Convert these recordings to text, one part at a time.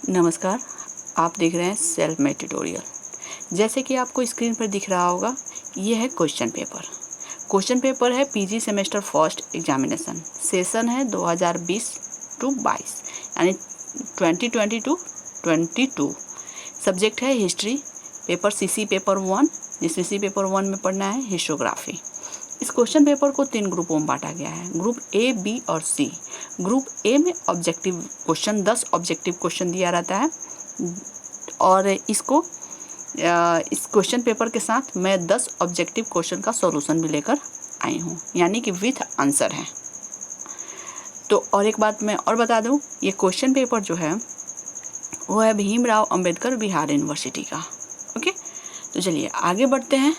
नमस्कार, आप देख रहे हैं सेल्फ मेड ट्यूटोरियल। जैसे कि आपको स्क्रीन पर दिख रहा होगा, ये है क्वेश्चन पेपर। क्वेश्चन पेपर है PG semester first examination. Session है 2020 टू 22 यानी 2020 टू 22। सब्जेक्ट है हिस्ट्री। पेपर सीसी पेपर 1, जिस सीसी पेपर 1 में पढ़ना है हिस्टोग्राफी। इस क्वेश्चन पेपर को 3 ग्रुपों में बांटा गया है, ग्रुप ए, बी और सी। ग्रुप ए में ऑब्जेक्टिव क्वेश्चन 10 ऑब्जेक्टिव क्वेश्चन दिया रहता है और इस क्वेश्चन पेपर के साथ मैं 10 ऑब्जेक्टिव क्वेश्चन का सॉल्यूशन भी लेकर आई हूँ, यानी कि विथ आंसर है। तो और एक बात मैं और बता दूँ, ये क्वेश्चन पेपर जो है वो है भीमराव अंबेडकर बिहार यूनिवर्सिटी का। ओके, तो चलिए आगे बढ़ते हैं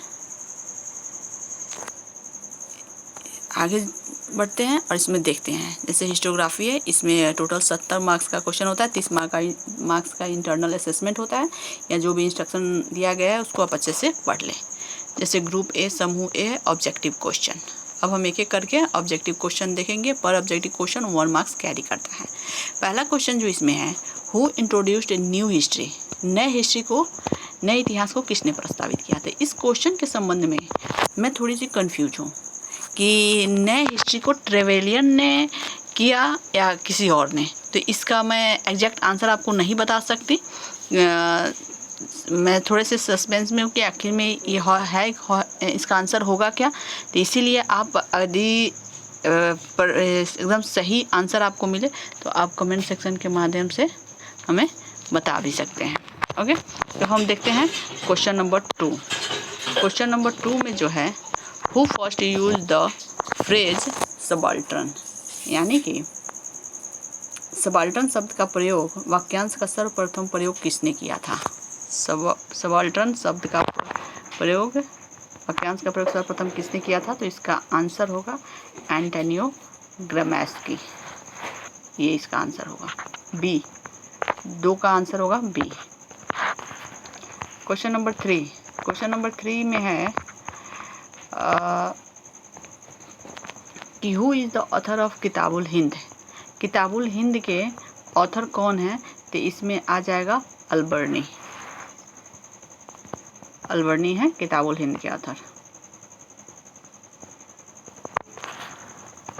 और इसमें देखते हैं। जैसे हिस्टोग्राफी है, इसमें टोटल 70 मार्क्स का क्वेश्चन होता है। 30 मार्क्स का इंटरनल असेसमेंट होता है, या जो भी इंस्ट्रक्शन दिया गया है उसको आप अच्छे से पढ़ लें। जैसे ग्रुप ए, समूह ए है ऑब्जेक्टिव क्वेश्चन। अब हम एक एक करके ऑब्जेक्टिव क्वेश्चन देखेंगे। पर ऑब्जेक्टिव क्वेश्चन 1 मार्क्स कैरी करता है। पहला क्वेश्चन जो इसमें है, हु इंट्रोड्यूस्ड न्यू हिस्ट्री, नए इतिहास को किसने प्रस्तावित किया था। इस क्वेश्चन के संबंध में मैं थोड़ी सी कंफ्यूज हूँ कि नए हिस्ट्री को ट्रेवेलियन ने किया या किसी और ने। तो इसका मैं एग्जैक्ट आंसर आपको नहीं बता सकती। मैं थोड़े से सस्पेंस में हूँ कि आखिर में ये है इसका आंसर होगा क्या। तो इसीलिए आप यदि पर एकदम सही आंसर आपको मिले तो आप कमेंट सेक्शन के माध्यम से हमें बता भी सकते हैं। ओके, तो हम देखते हैं क्वेश्चन नंबर 2। क्वेश्चन नंबर 2 में जो है, who first use the phrase subaltern, यानी कि सबाल्टर्न शब्द का प्रयोग, वाक्यांश का सर्वप्रथम प्रयोग किसने किया था। सबाल्टर्न शब्द का प्रयोग, वाक्यांश का प्रयोग सर्वप्रथम किसने किया था। तो इसका आंसर होगा एंटोनियो ग्राम्स्की। ये इसका आंसर होगा बी। 2 का आंसर होगा B. Question number 3। Question number 3 में है कि who is the author of Kitabul Hind. Kitabul Hind के ऑथर कौन है। तो इसमें आ जाएगा अलबर्नी। अलबर्नी है किताबुल हिंद के ऑथर।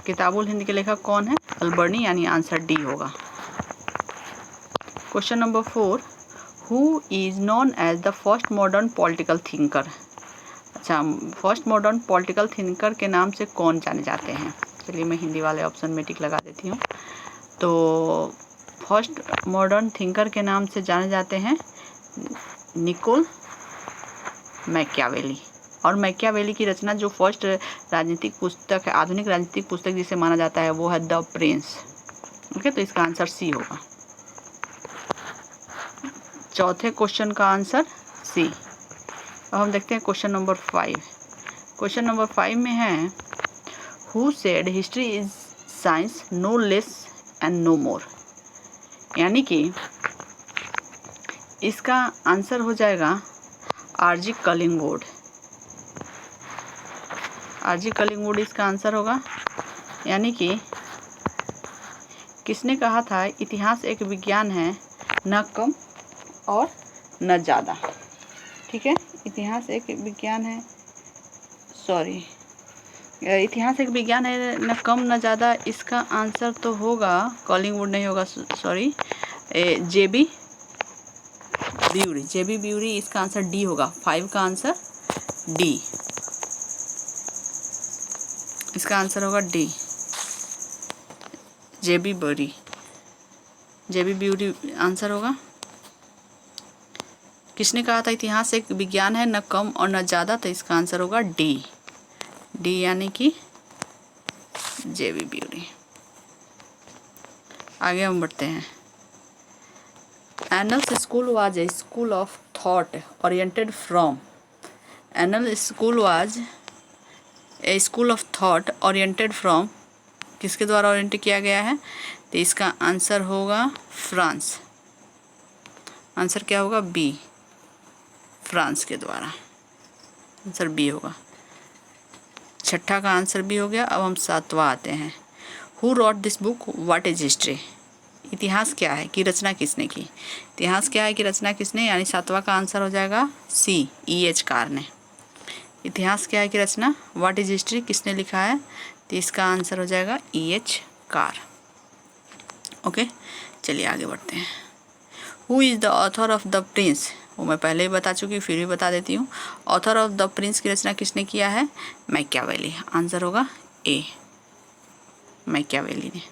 किताबुल हिंद के लेखक कौन है, अलबर्नी, यानी आंसर डी होगा। Question number 4, who is known as the first modern political thinker. अच्छा, फर्स्ट मॉडर्न पॉलिटिकल थिंकर के नाम से कौन जाने जाते हैं। चलिए मैं हिंदी वाले ऑप्शन में टिक लगा देती हूँ। तो फर्स्ट मॉडर्न थिंकर के नाम से जाने जाते हैं निकोल मैकियावेली। और मैकियावेली की रचना जो फर्स्ट राजनीतिक पुस्तक है, आधुनिक राजनीतिक पुस्तक जिसे माना जाता है, वो है द प्रिंस। ओके, तो इसका आंसर सी होगा। चौथे क्वेश्चन का आंसर सी। अब हम देखते हैं क्वेश्चन नंबर 5। क्वेश्चन नंबर 5 में है, who said history is science no less and no more, यानी कि इसका आंसर हो जाएगा आरजी कलिंगवुड। आरजी कलिंगवुड इसका आंसर होगा, यानी कि किसने कहा था इतिहास एक विज्ञान है, न कम और न ज़्यादा। ठीक है, इतिहास एक विज्ञान है, इतिहास एक विज्ञान है, न कम न ज़्यादा। इसका आंसर तो होगा, कलिंगवुड नहीं होगा, सॉरी, जेबी ब्यूरी। इसका आंसर डी होगा। 5 का आंसर डी। इसका आंसर होगा डी, जेबी ब्यूरी आंसर होगा। किसने कहा था इतिहास एक विज्ञान है, न कम और न ज़्यादा। तो इसका आंसर होगा डी, यानी कि जेबी ब्यूरी। आगे हम बढ़ते हैं। Annuls school was a school of thought oriented from. Anal school was a school of thought oriented from, किसके द्वारा ओरिएंटेड किया गया है। तो इसका आंसर होगा फ्रांस। आंसर क्या होगा, बी, फ्रांस के द्वारा। आंसर बी होगा। छठा का आंसर बी हो गया। अब हम 7वां आते हैं। Who rot this book what is history. इतिहास क्या है कि रचना किसने की, इतिहास क्या है कि रचना किसने, यानी 7वां का आंसर हो जाएगा सी, E.H. कार ने। इतिहास क्या है कि रचना, व्हाट इज हिस्ट्री किसने लिखा है, तो इसका आंसर हो जाएगा E.H. कार। ओके, चलिए आगे बढ़ते हैं। Who is the author of the Prince, वो मैं पहले ही बता चुकी हूँ, फिर भी बता देती हूँ। ऑथर ऑफ द प्रिंस की रचना किसने किया है, मैकियावेली। आंसर होगा ए, मैकियावेली ने।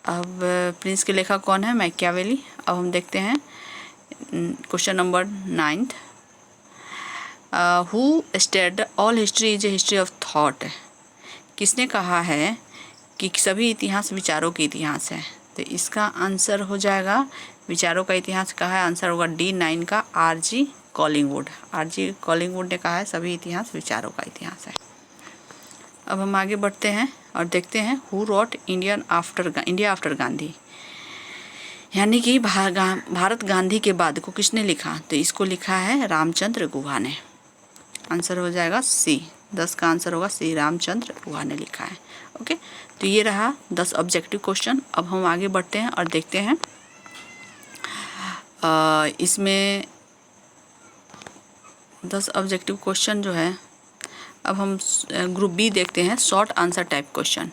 अब प्रिंस के लेखक कौन है, मैकियावेली। अब हम देखते हैं question number 9। Who stayed all history is a history of thought, किसने कहा है कि सभी इतिहास विचारों के इतिहास है, तो इसका आंसर हो जाएगा, विचारों का इतिहास कहा है, आंसर होगा D9 का R.G. कॉलिंगवुड। R.G. कॉलिंगवुड ने कहा है सभी इतिहास विचारों का इतिहास है। अब हम आगे बढ़ते हैं और देखते हैं who wrote India after Gandhi, यानी कि भारत गांधी के बाद को किसने लिखा, तो इसको लिखा है रामचंद्र गुहा ने। आंसर हो जाएगा सी, 10 का आंसर होगा सी, रामचंद्र गुहा ने लिखा है। ओके, तो ये रहा 10 ऑब्जेक्टिव क्वेश्चन। अब हम आगे बढ़ते हैं और देखते हैं इसमें 10 ऑब्जेक्टिव क्वेश्चन जो है, अब हम ग्रुप बी देखते हैं, शॉर्ट आंसर टाइप क्वेश्चन।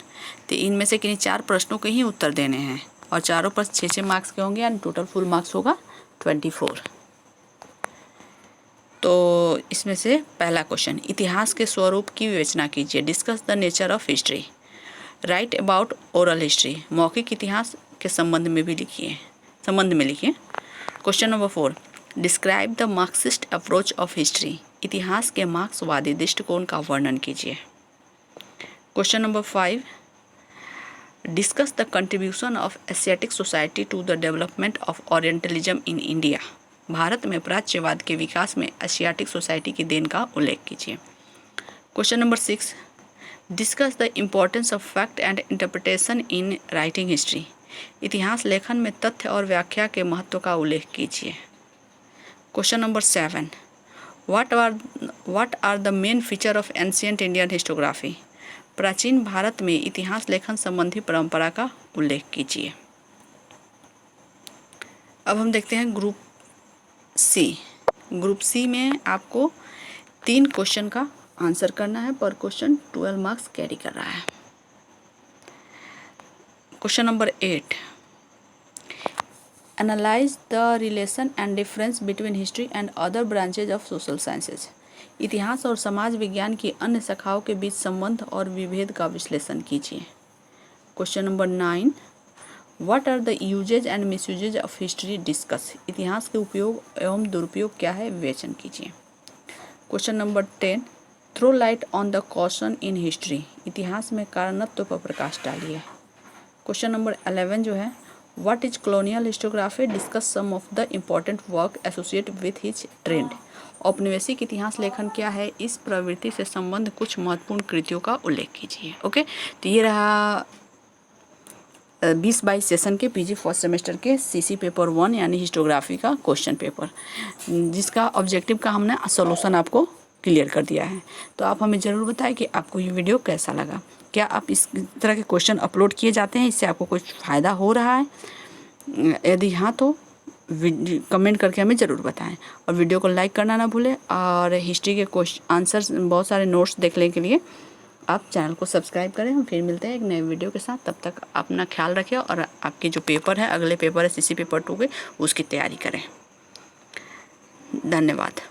तो इनमें से किन्हीं 4 प्रश्नों के ही उत्तर देने हैं और चारों पर 6-6 मार्क्स के होंगे, यानी टोटल फुल मार्क्स होगा 24। तो इसमें से पहला क्वेश्चन, इतिहास के स्वरूप की विवेचना कीजिए। Discuss the nature of history. Write about oral history, मौखिक इतिहास के संबंध में लिखिए। Question number 4, describe the Marxist approach of history. इतिहास के मार्क्सवादी दृष्टिकोण का वर्णन कीजिए। Question number 5, discuss the contribution of Asiatic Society to the development of orientalism in India. भारत में प्राच्यवाद के विकास में एशियाटिक सोसाइटी की देन का उल्लेख कीजिए। Question number 6, discuss the importance of fact and interpretation in writing history. इतिहास लेखन में तथ्य और व्याख्या के महत्व का उल्लेख कीजिए। Question number 7, what are the main feature of ancient Indian historiography. प्राचीन भारत में इतिहास लेखन संबंधी परंपरा का उल्लेख कीजिए। अब हम देखते हैं ग्रुप सी में आपको 3 क्वेश्चन का आंसर करना है, पर क्वेश्चन 12 मार्क्स कैरी कर रहा है। Question number 8, analyse the relation and difference between history and other branches of social sciences. इतिहास और समाज विज्ञान की अन्य शाखाओं के बीच संबंध और विभेद का विश्लेषण कीजिए। Question number 9, what are the usages and misusages of history discuss. इतिहास के उपयोग एवं दुरुपयोग क्या है, विवेचन कीजिए। Question number 10, throw light on the causation in history. इतिहास में कारणत्व पर प्रकाश डालिए। क्वेश्चन नंबर 11 जो है, what is colonial historiography, discuss some of the important work associate with his trend. औपनिवेशिक इतिहास लेखन क्या है, इस प्रवृत्ति से संबंध कुछ महत्वपूर्ण कृतियों का उल्लेख कीजिए। ओके, तो ये रहा 20-22 सेशन के पीजी फर्स्ट सेमेस्टर के सीसी पेपर 1 यानी हिस्टोग्राफी का क्वेश्चन पेपर, जिसका ऑब्जेक्टिव का हमने सॉल्यूशन आपको क्लियर कर दिया है। तो आप हमें ज़रूर बताएं कि आपको ये वीडियो कैसा लगा। क्या आप इस तरह के क्वेश्चन अपलोड किए जाते हैं, इससे आपको कुछ फ़ायदा हो रहा है? यदि हाँ तो कमेंट करके हमें ज़रूर बताएं और वीडियो को लाइक करना ना भूलें। और हिस्ट्री के क्वेश्चन आंसर्स बहुत सारे नोट्स देखने के लिए आप चैनल को सब्सक्राइब करें। हम फिर मिलते हैं एक नए वीडियो के साथ। तब तक अपना ख्याल रखें और आपके जो पेपर है, अगले पेपर है सीसी पेपर 2 के, उसकी तैयारी करें। धन्यवाद।